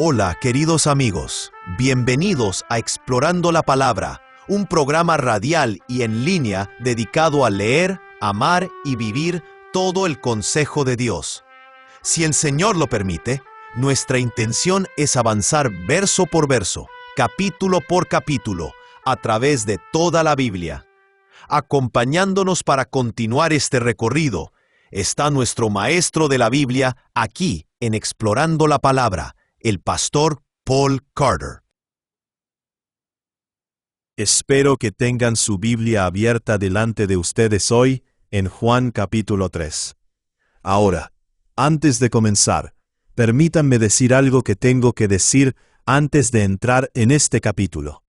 Hola, queridos amigos. Bienvenidos a Explorando la Palabra, un programa radial y en línea dedicado a leer, amar y vivir todo el consejo de Dios. Si el Señor lo permite, nuestra intención es avanzar verso por verso, capítulo por capítulo, a través de toda la Biblia. Acompañándonos para continuar este recorrido, está nuestro maestro de la Biblia aquí en Explorando la Palabra, el pastor Paul Carter. Espero que tengan su Biblia abierta delante de ustedes hoy en Juan capítulo 3. Ahora, antes de comenzar, permítanme decir algo que tengo que decir antes de entrar en este capítulo.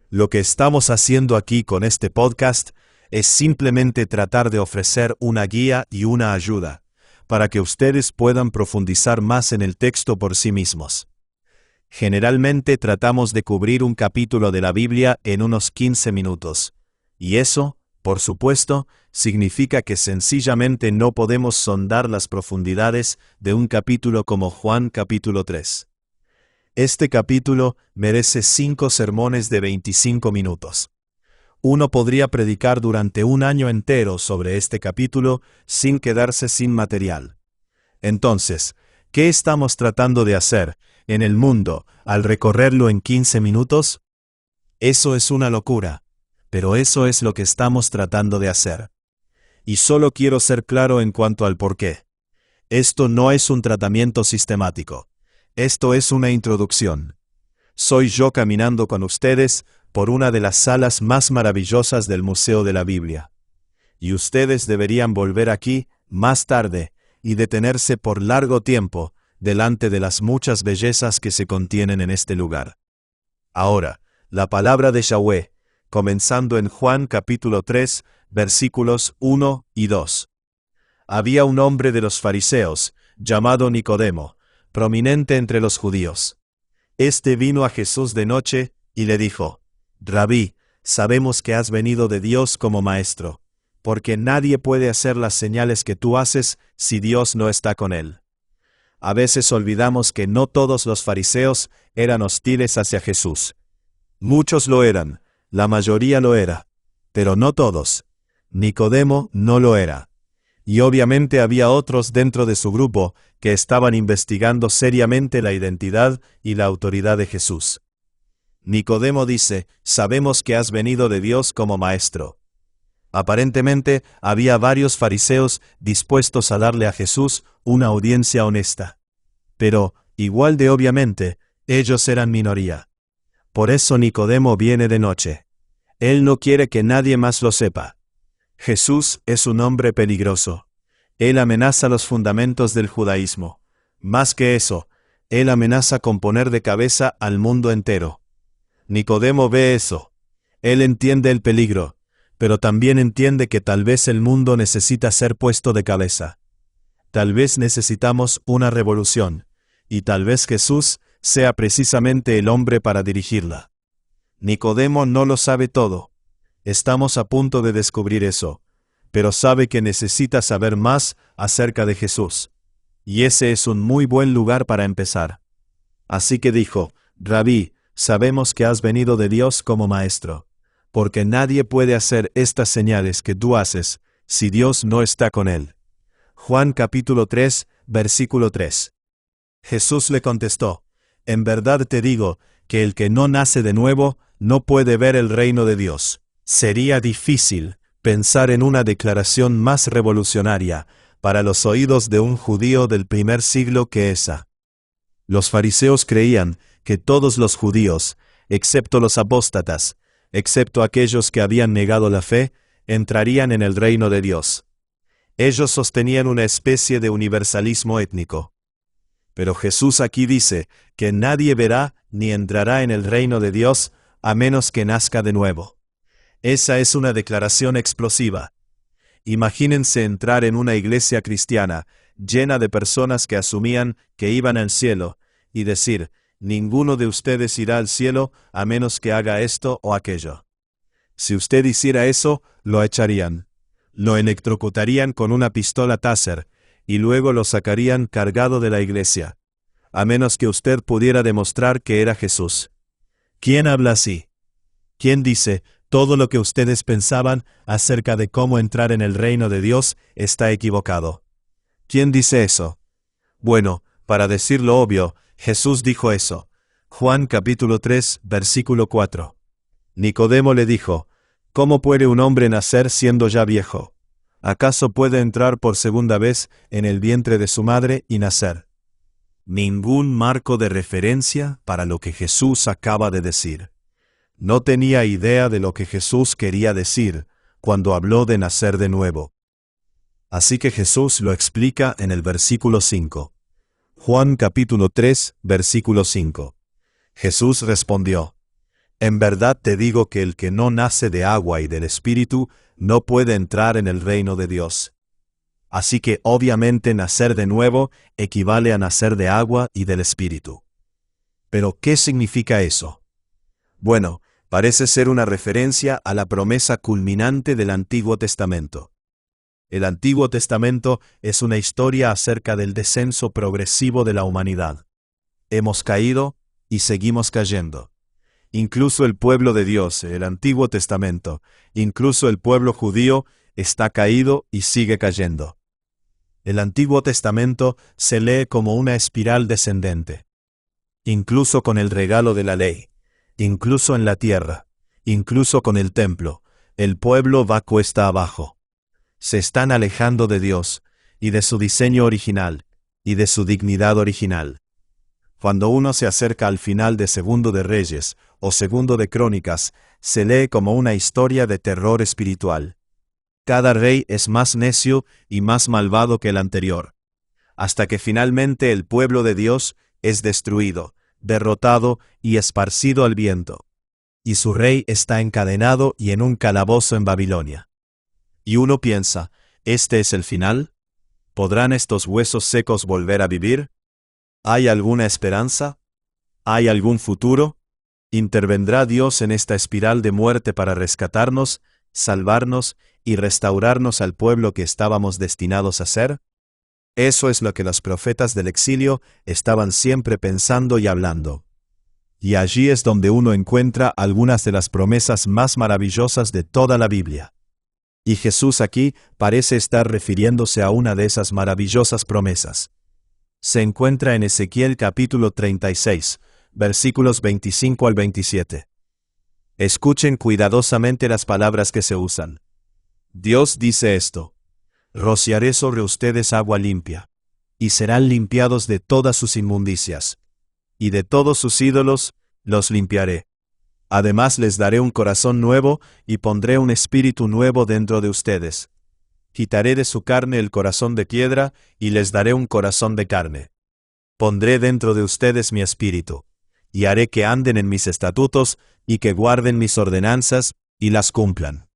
Lo que estamos haciendo aquí con este podcast es simplemente tratar de ofrecer una guía y una ayuda, para que ustedes puedan profundizar más en el texto por sí mismos. Generalmente tratamos de cubrir un capítulo de la Biblia en unos 15 minutos, y eso, por supuesto, significa que sencillamente no podemos sondar las profundidades de un capítulo como Juan capítulo 3. Este capítulo merece 5 sermones de 25 minutos. Uno podría predicar durante un año entero sobre este capítulo sin quedarse sin material. Entonces, ¿qué estamos tratando de hacer en el mundo al recorrerlo en 15 minutos? Eso es una locura, pero eso es lo que estamos tratando de hacer. Y solo quiero ser claro en cuanto al porqué. Esto no es un tratamiento sistemático. Esto es una introducción. Soy yo caminando con ustedes por una de las salas más maravillosas del Museo de la Biblia. Y ustedes deberían volver aquí más tarde y detenerse por largo tiempo delante de las muchas bellezas que se contienen en este lugar. Ahora, la palabra de Yahweh, comenzando en Juan capítulo 3, versículos 1 y 2. Había un hombre de los fariseos, llamado Nicodemo, prominente entre los judíos. Este vino a Jesús de noche y le dijo: Rabí, sabemos que has venido de Dios como maestro, porque nadie puede hacer las señales que tú haces si Dios no está con él. A veces olvidamos que no todos los fariseos eran hostiles hacia Jesús. Muchos lo eran, la mayoría lo era, pero no todos. Nicodemo no lo era. Y obviamente había otros dentro de su grupo que estaban investigando seriamente la identidad y la autoridad de Jesús. Nicodemo dice: sabemos que has venido de Dios como maestro. Aparentemente había varios fariseos dispuestos a darle a Jesús una audiencia honesta. Pero, igual de obviamente, ellos eran minoría. Por eso Nicodemo viene de noche. Él no quiere que nadie más lo sepa. Jesús es un hombre peligroso. Él amenaza los fundamentos del judaísmo. Más que eso, él amenaza con poner de cabeza al mundo entero. Nicodemo ve eso. Él entiende el peligro, pero también entiende que tal vez el mundo necesita ser puesto de cabeza. Tal vez necesitamos una revolución, y tal vez Jesús sea precisamente el hombre para dirigirla. Nicodemo no lo sabe todo. Estamos a punto de descubrir eso, pero sabe que necesita saber más acerca de Jesús. Y ese es un muy buen lugar para empezar. Así que dijo: Rabí, sabemos que has venido de Dios como maestro, porque nadie puede hacer estas señales que tú haces si Dios no está con él. Juan capítulo 3, versículo 3. Jesús le contestó: en verdad te digo que el que no nace de nuevo no puede ver el reino de Dios. Sería difícil pensar en una declaración más revolucionaria para los oídos de un judío del primer siglo que esa. Los fariseos creían que todos los judíos, excepto los apóstatas, excepto aquellos que habían negado la fe, entrarían en el reino de Dios. Ellos sostenían una especie de universalismo étnico. Pero Jesús aquí dice que nadie verá ni entrará en el reino de Dios a menos que nazca de nuevo. Esa es una declaración explosiva. Imagínense entrar en una iglesia cristiana llena de personas que asumían que iban al cielo y decir: ninguno de ustedes irá al cielo a menos que haga esto o aquello. Si usted hiciera eso, lo echarían. Lo electrocutarían con una pistola Taser y luego lo sacarían cargado de la iglesia. a menos que usted pudiera demostrar que era Jesús. ¿Quién habla así? ¿Quién dice, todo lo que ustedes pensaban acerca de cómo entrar en el reino de Dios está equivocado? ¿Quién dice eso? Bueno, para decir lo obvio, Jesús dijo eso. Juan capítulo 3, versículo 4. Nicodemo le dijo, ¿cómo puede un hombre nacer siendo ya viejo? ¿Acaso puede entrar por segunda vez en el vientre de su madre y nacer? Ningún marco de referencia para lo que Jesús acaba de decir. No tenía idea de lo que Jesús quería decir cuando habló de nacer de nuevo. Así que Jesús lo explica en el versículo 5. Juan capítulo 3, versículo 5. Jesús respondió, en verdad te digo que el que no nace de agua y del Espíritu no puede entrar en el reino de Dios. Así que obviamente nacer de nuevo equivale a nacer de agua y del Espíritu. ¿Pero qué significa eso? Bueno, parece ser una referencia a la promesa culminante del Antiguo Testamento. El Antiguo Testamento es una historia acerca del descenso progresivo de la humanidad. Hemos caído y seguimos cayendo. Incluso el pueblo de Dios, el Antiguo Testamento, incluso el pueblo judío, está caído y sigue cayendo. El Antiguo Testamento se lee como una espiral descendente. Incluso con el regalo de la ley, incluso en la tierra, incluso con el templo, el pueblo va cuesta abajo. Se están alejando de Dios, y de su diseño original, y de su dignidad original. Cuando uno se acerca al final de Segundo de Reyes, o Segundo de Crónicas, se lee como una historia de terror espiritual. Cada rey es más necio y más malvado que el anterior, hasta que finalmente el pueblo de Dios es destruido, derrotado y esparcido al viento. Y su rey está encadenado y en un calabozo en Babilonia. Y uno piensa, ¿este es el final? ¿Podrán estos huesos secos volver a vivir? ¿Hay alguna esperanza? ¿Hay algún futuro? ¿Intervendrá Dios en esta espiral de muerte para rescatarnos, salvarnos y restaurarnos al pueblo que estábamos destinados a ser? Eso es lo que los profetas del exilio estaban siempre pensando y hablando. Y allí es donde uno encuentra algunas de las promesas más maravillosas de toda la Biblia. Y Jesús aquí parece estar refiriéndose a una de esas maravillosas promesas. Se encuentra en Ezequiel capítulo 36, versículos 25 al 27. Escuchen cuidadosamente las palabras que se usan. Dios dice esto: rociaré sobre ustedes agua limpia, y serán limpiados de todas sus inmundicias, y de todos sus ídolos los limpiaré. Además les daré un corazón nuevo, y pondré un espíritu nuevo dentro de ustedes. Quitaré de su carne el corazón de piedra, y les daré un corazón de carne. Pondré dentro de ustedes mi espíritu, y haré que anden en mis estatutos, y que guarden mis ordenanzas, y las cumplan.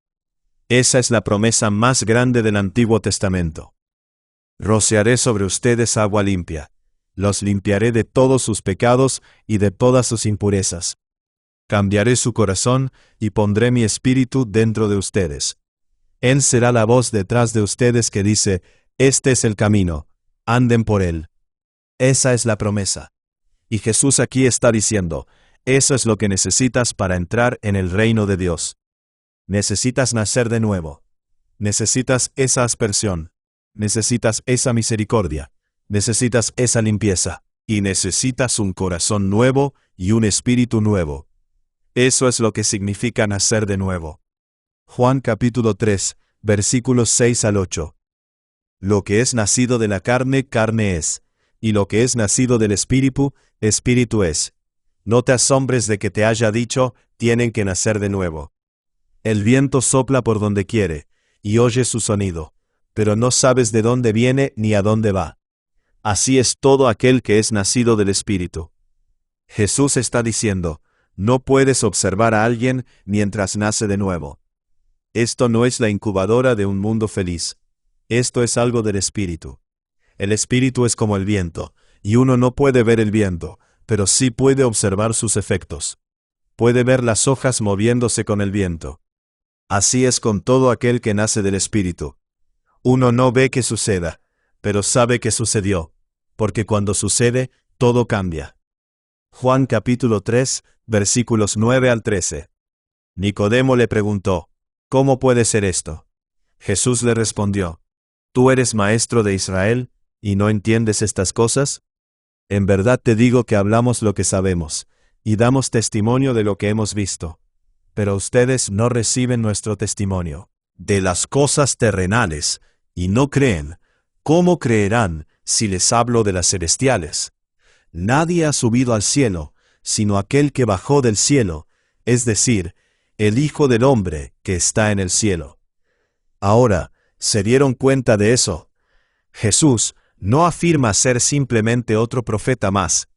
Esa es la promesa más grande del Antiguo Testamento. Rociaré sobre ustedes agua limpia. Los limpiaré de todos sus pecados y de todas sus impurezas. Cambiaré su corazón y pondré mi espíritu dentro de ustedes. Él será la voz detrás de ustedes que dice: este es el camino, anden por él. Esa es la promesa. Y Jesús aquí está diciendo: eso es lo que necesitas para entrar en el reino de Dios. Necesitas nacer de nuevo. Necesitas esa aspersión. Necesitas esa misericordia. Necesitas esa limpieza. Y necesitas un corazón nuevo y un espíritu nuevo. Eso es lo que significa nacer de nuevo. Juan capítulo 3, versículos 6 al 8. Lo que es nacido de la carne, carne es, y lo que es nacido del espíritu, espíritu es. No te asombres de que te haya dicho: tienen que nacer de nuevo. El viento sopla por donde quiere, y oyes su sonido, pero no sabes de dónde viene ni a dónde va. Así es todo aquel que es nacido del Espíritu. Jesús está diciendo: no puedes observar a alguien mientras nace de nuevo. Esto no es la incubadora de un mundo feliz. Esto es algo del Espíritu. El Espíritu es como el viento, y uno no puede ver el viento, pero sí puede observar sus efectos. Puede ver las hojas moviéndose con el viento. Así es con todo aquel que nace del Espíritu. Uno no ve que suceda, pero sabe que sucedió, porque cuando sucede, todo cambia. Juan capítulo 3, versículos 9 al 13. Nicodemo le preguntó, ¿cómo puede ser esto? Jesús le respondió, ¿tú eres maestro de Israel, y no entiendes estas cosas? En verdad te digo que hablamos lo que sabemos, y damos testimonio de lo que hemos visto. Pero ustedes no reciben nuestro testimonio de las cosas terrenales, y no creen. ¿Cómo creerán si les hablo de las celestiales? Nadie ha subido al cielo, sino aquel que bajó del cielo, es decir, el Hijo del Hombre que está en el cielo. Ahora, ¿se dieron cuenta de eso? Jesús no afirma ser simplemente otro profeta más.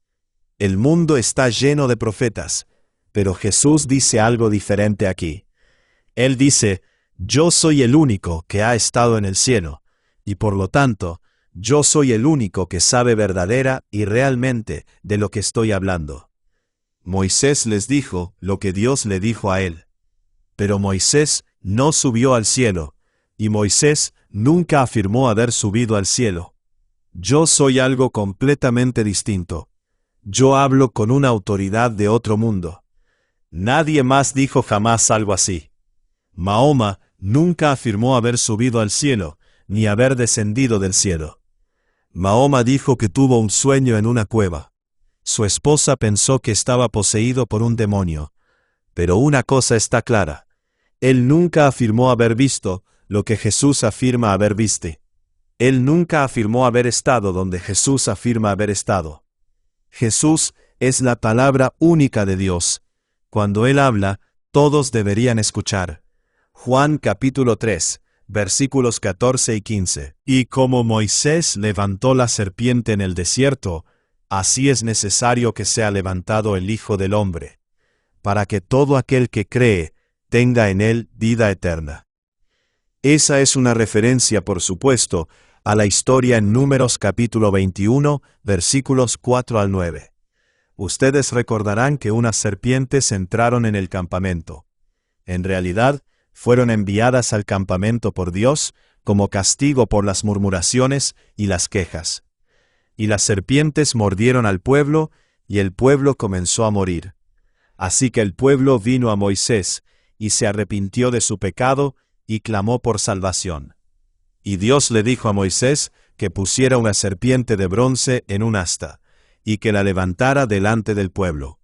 El mundo está lleno de profetas, pero Jesús dice algo diferente aquí. Él dice, yo soy el único que ha estado en el cielo, y por lo tanto, yo soy el único que sabe verdadera y realmente de lo que estoy hablando. Moisés les dijo lo que Dios le dijo a él. Pero Moisés no subió al cielo, y Moisés nunca afirmó haber subido al cielo. Yo soy algo completamente distinto. Yo hablo con una autoridad de otro mundo. Nadie más dijo jamás algo así. Mahoma nunca afirmó haber subido al cielo, ni haber descendido del cielo. Mahoma dijo que tuvo un sueño en una cueva. Su esposa pensó que estaba poseído por un demonio. Pero una cosa está clara. Él nunca afirmó haber visto lo que Jesús afirma haber visto. Él nunca afirmó haber estado donde Jesús afirma haber estado. Jesús es la palabra única de Dios. Cuando Él habla, todos deberían escuchar. Juan capítulo 3, versículos 14 y 15. Y como Moisés levantó la serpiente en el desierto, así es necesario que sea levantado el Hijo del Hombre, para que todo aquel que cree tenga en Él vida eterna. Esa es una referencia, por supuesto, a la historia en Números capítulo 21, versículos 4 al 9. Ustedes recordarán que unas serpientes entraron en el campamento. En realidad, fueron enviadas al campamento por Dios como castigo por las murmuraciones y las quejas. Y las serpientes mordieron al pueblo, y el pueblo comenzó a morir. Así que el pueblo vino a Moisés, y se arrepintió de su pecado, y clamó por salvación. Y Dios le dijo a Moisés que pusiera una serpiente de bronce en un asta, y que la levantara delante del pueblo.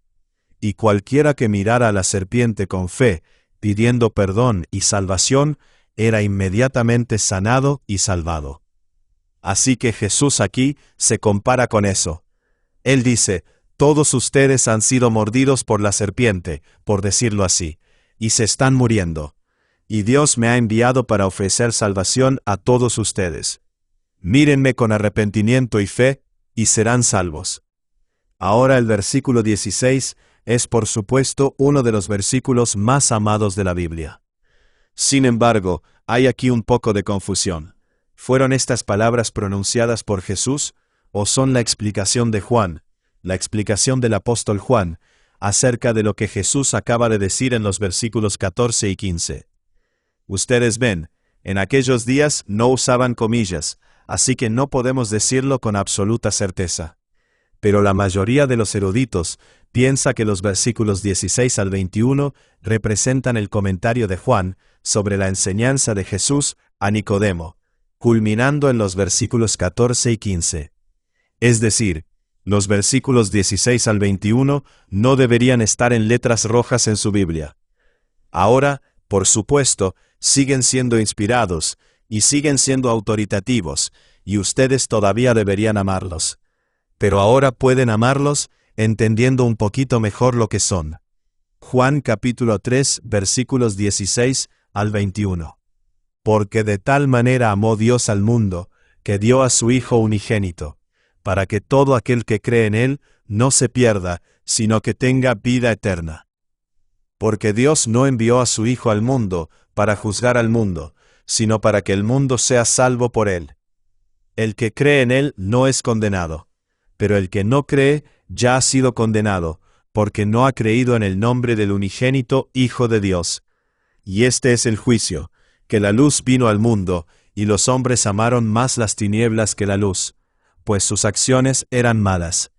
Y cualquiera que mirara a la serpiente con fe, pidiendo perdón y salvación, era inmediatamente sanado y salvado. Así que Jesús aquí se compara con eso. Él dice, todos ustedes han sido mordidos por la serpiente, por decirlo así, y se están muriendo. Y Dios me ha enviado para ofrecer salvación a todos ustedes. Mírenme con arrepentimiento y fe, y serán salvos. Ahora el versículo 16 es por supuesto uno de los versículos más amados de la Biblia. Sin embargo, hay aquí un poco de confusión. ¿Fueron estas palabras pronunciadas por Jesús, o son la explicación de Juan, la explicación del apóstol Juan, acerca de lo que Jesús acaba de decir en los versículos 14 y 15? Ustedes ven, en aquellos días no usaban comillas, así que no podemos decirlo con absoluta certeza. Pero la mayoría de los eruditos piensa que los versículos 16 al 21 representan el comentario de Juan sobre la enseñanza de Jesús a Nicodemo, culminando en los versículos 14 y 15. Es decir, los versículos 16 al 21 no deberían estar en letras rojas en su Biblia. Ahora, por supuesto, siguen siendo inspirados y siguen siendo autoritativos, y ustedes todavía deberían amarlos. Pero ahora pueden amarlos entendiendo un poquito mejor lo que son. Juan capítulo 3, versículos 16 al 21. Porque de tal manera amó Dios al mundo, que dio a su Hijo unigénito, para que todo aquel que cree en Él no se pierda, sino que tenga vida eterna. Porque Dios no envió a su Hijo al mundo para juzgar al mundo, sino para que el mundo sea salvo por Él. El que cree en Él no es condenado, pero el que no cree ya ha sido condenado, porque no ha creído en el nombre del unigénito Hijo de Dios. Y este es el juicio, que la luz vino al mundo, y los hombres amaron más las tinieblas que la luz, pues sus acciones eran malas.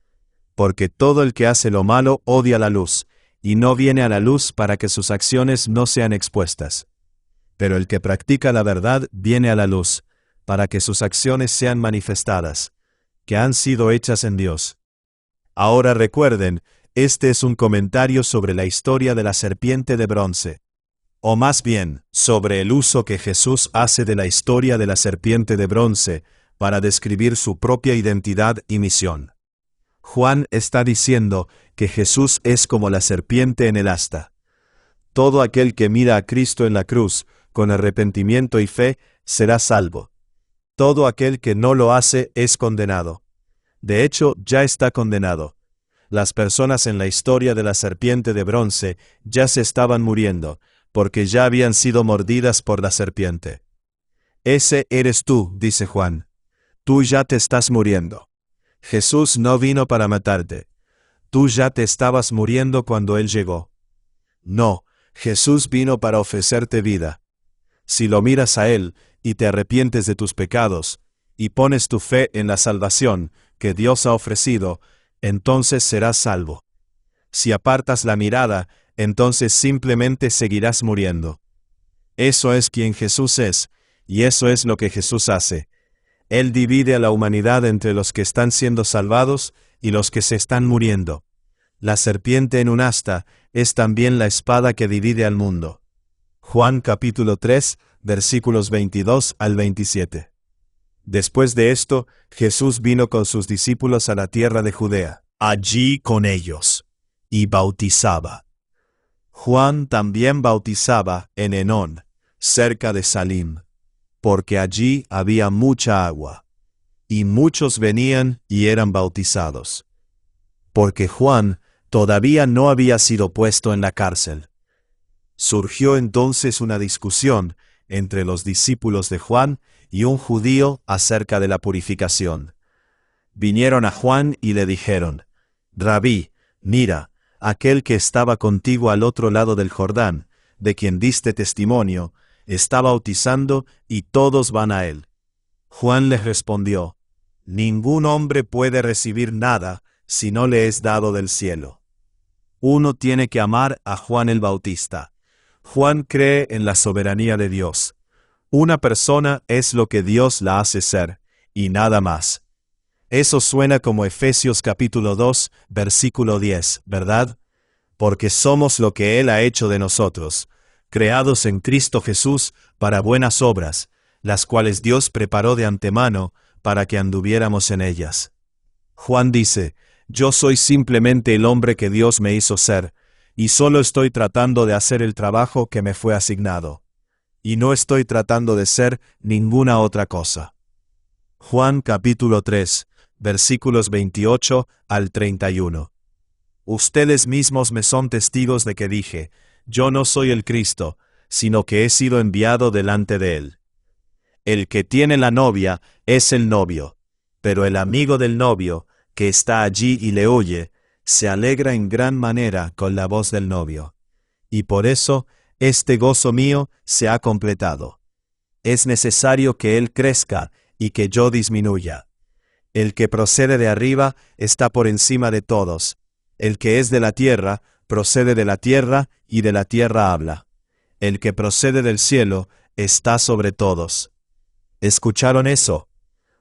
porque todo el que hace lo malo odia la luz, y no viene a la luz para que sus acciones no sean expuestas. Pero el que practica la verdad viene a la luz, para que sus acciones sean manifestadas, que han sido hechas en Dios. Ahora recuerden, este es un comentario sobre la historia de la serpiente de bronce, o más bien, sobre el uso que Jesús hace de la historia de la serpiente de bronce para describir su propia identidad y misión. Juan está diciendo que Jesús es como la serpiente en el asta. Todo aquel que mira a Cristo en la cruz, con arrepentimiento y fe, será salvo. Todo aquel que no lo hace es condenado. De hecho, ya está condenado. Las personas en la historia de la serpiente de bronce ya se estaban muriendo, porque ya habían sido mordidas por la serpiente. Ese eres tú, dice Juan. Tú ya te estás muriendo. Jesús no vino para matarte. Tú ya te estabas muriendo cuando Él llegó. No, Jesús vino para ofrecerte vida. Si lo miras a Él, y te arrepientes de tus pecados, y pones tu fe en la salvación que Dios ha ofrecido, entonces serás salvo. Si apartas la mirada, entonces simplemente seguirás muriendo. Eso es quien Jesús es, y eso es lo que Jesús hace. Él divide a la humanidad entre los que están siendo salvados y los que se están muriendo. La serpiente en un asta es también la espada que divide al mundo. Juan capítulo 3, versículos 22 al 27. Después de esto, Jesús vino con sus discípulos a la tierra de Judea, allí con ellos, y bautizaba. Juan también bautizaba en Enón, cerca de Salim, porque allí había mucha agua, y muchos venían y eran bautizados. Porque Juan todavía no había sido puesto en la cárcel. Surgió entonces una discusión entre los discípulos de Juan y un judío acerca de la purificación. Vinieron a Juan y le dijeron: Rabí, mira, aquel que estaba contigo al otro lado del Jordán, de quien diste testimonio, está bautizando y todos van a él. Juan les respondió: Ningún hombre puede recibir nada si no le es dado del cielo. Uno tiene que amar a Juan el Bautista. Juan cree en la soberanía de Dios. Una persona es lo que Dios la hace ser, y nada más. Eso suena como Efesios capítulo 2, versículo 10, ¿verdad? Porque somos lo que Él ha hecho de nosotros, creados en Cristo Jesús para buenas obras, las cuales Dios preparó de antemano para que anduviéramos en ellas. Juan dice: Yo soy simplemente el hombre que Dios me hizo ser, y solo estoy tratando de hacer el trabajo que me fue asignado. Y no estoy tratando de ser ninguna otra cosa. Juan capítulo 3, versículos 28 al 31. Ustedes mismos me son testigos de que dije: Yo no soy el Cristo, sino que he sido enviado delante de Él. El que tiene la novia es el novio, pero el amigo del novio, que está allí y le oye, se alegra en gran manera con la voz del novio. Y por eso, este gozo mío se ha completado. Es necesario que Él crezca y que yo disminuya. El que procede de arriba está por encima de todos. El que es de la tierra, procede de la tierra y de la tierra habla. El que procede del cielo está sobre todos. ¿Escucharon eso?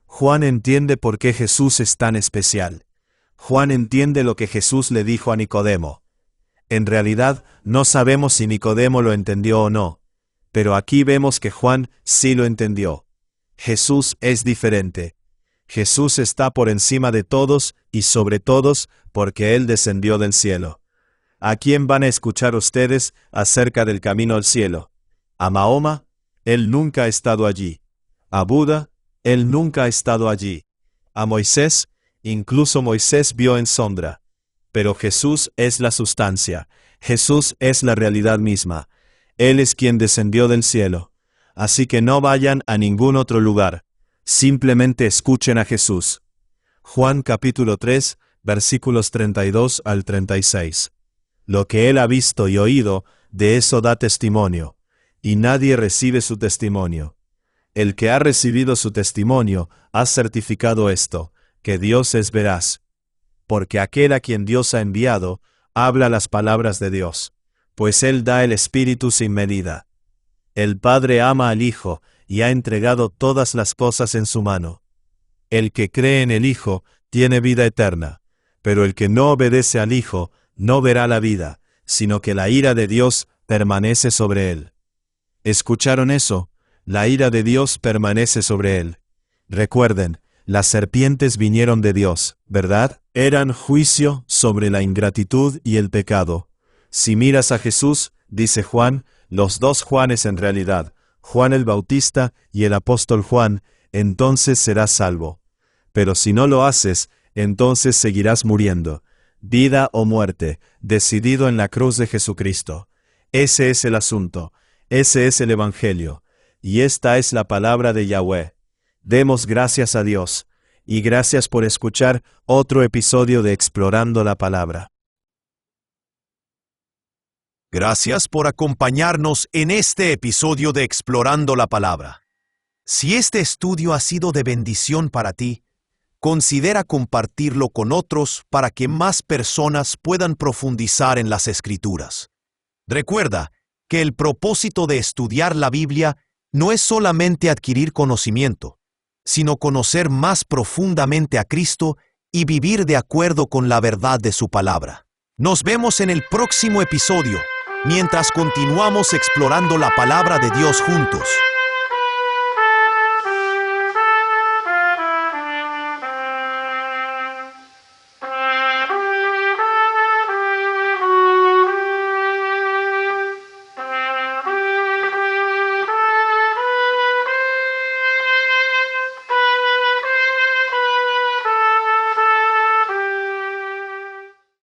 Juan entiende por qué Jesús es tan especial. Juan entiende lo que Jesús le dijo a Nicodemo. En realidad, no sabemos si Nicodemo lo entendió o no, pero aquí vemos que Juan sí lo entendió. Jesús es diferente. Jesús está por encima de todos y sobre todos porque Él descendió del cielo. ¿A quién van a escuchar ustedes acerca del camino al cielo? ¿A Mahoma? Él nunca ha estado allí. ¿A Buda? Él nunca ha estado allí. ¿A Moisés? Incluso Moisés vio en sombra. Pero Jesús es la sustancia. Jesús es la realidad misma. Él es quien descendió del cielo. Así que no vayan a ningún otro lugar. Simplemente escuchen a Jesús. Juan capítulo 3, versículos 32 al 36. Lo que Él ha visto y oído, de eso da testimonio, y nadie recibe su testimonio. El que ha recibido su testimonio ha certificado esto, que Dios es veraz. porque aquel a quien Dios ha enviado habla las palabras de Dios, pues Él da el Espíritu sin medida. El Padre ama al Hijo y ha entregado todas las cosas en su mano. El que cree en el Hijo tiene vida eterna, pero el que no obedece al Hijo no verá la vida, sino que la ira de Dios permanece sobre él. ¿Escucharon eso? La ira de Dios permanece sobre él. Recuerden, las serpientes vinieron de Dios, ¿verdad? Eran juicio sobre la ingratitud y el pecado. Si miras a Jesús, dice Juan, los dos Juanes en realidad, Juan el Bautista y el apóstol Juan, entonces serás salvo. Pero si no lo haces, entonces seguirás muriendo. Vida o muerte, decidido en la cruz de Jesucristo. Ese es el asunto, ese es el Evangelio, y esta es la palabra de Yahweh. Demos gracias a Dios, y gracias por escuchar otro episodio de Explorando la Palabra. Gracias por acompañarnos en este episodio de Explorando la Palabra. Si este estudio ha sido de bendición para ti, considera compartirlo con otros para que más personas puedan profundizar en las Escrituras. Recuerda que el propósito de estudiar la Biblia no es solamente adquirir conocimiento, sino conocer más profundamente a Cristo y vivir de acuerdo con la verdad de su palabra. Nos vemos en el próximo episodio, mientras continuamos explorando la palabra de Dios juntos.